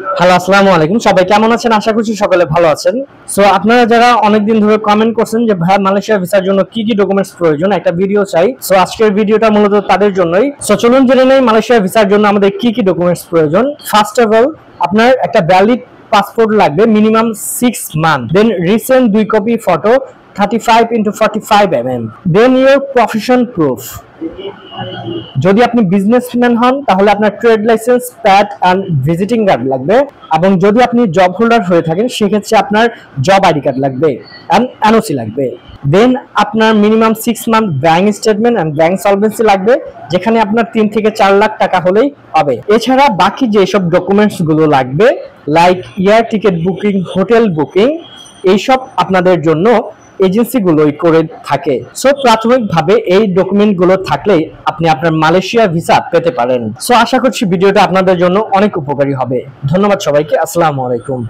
Hello, আসসালামু আলাইকুম। সবাই কেমন আছেন? আশা করছি সকলে ভালো আছেন। সো আপনারা যারা অনেকদিন ধরে কমেন্ট করছেন যে ভাই মালয়েশিয়া ভিসার জন্য কি কি ডকুমেন্টস প্রয়োজন, একটা ভিডিও চাই। সো আজকের ভিডিওটা মূলত তাদের জন্যই। সো চলুন জেনে নেই মালয়েশিয়া ভিসার জন্য আমাদের কি কি ডকুমেন্টস প্রয়োজন। ফার্স্ট অফ অল, আপনার একটা ভ্যালিড পাসপোর্ট লাগবে, minimum 6 month. Then recent 2 copy photo 35x45 mm। Then your profession proof. যদি আপনি বিজনেসম্যান হন তাহলে আপনার trade licence, pad and visiting card লাগবে। এবং যদি আপনি জব হোল্ডার হয়ে থাকেন সেক্ষেত্রে আপনার জব আইডি কার্ড লাগবে এন্ড এনওসি লাগবে। দেন আপনার minimum 6 month bank statement and bank solvency লাগবে, যেখানে আপনার 3 থেকে 4 লাখ টাকা হলেই হবে। এছাড়া বাকি যেসব ডকুমেন্টস গুলো লাগবে, like air ticket booking, hotel booking, এইসব আপনাদের জন্য এজেন্সিগুলোই করে থাকে। সো প্রাথমিকভাবে এই ডকুমেন্টগুলো থাকলেই আপনি আপনার মালয়েশিয়া ভিসা পেতে পারেন। সো আশা করছি ভিডিওটা আপনাদের জন্য অনেক উপকারী হবে। ধন্যবাদ সবাইকে। আসসালামু আলাইকুম।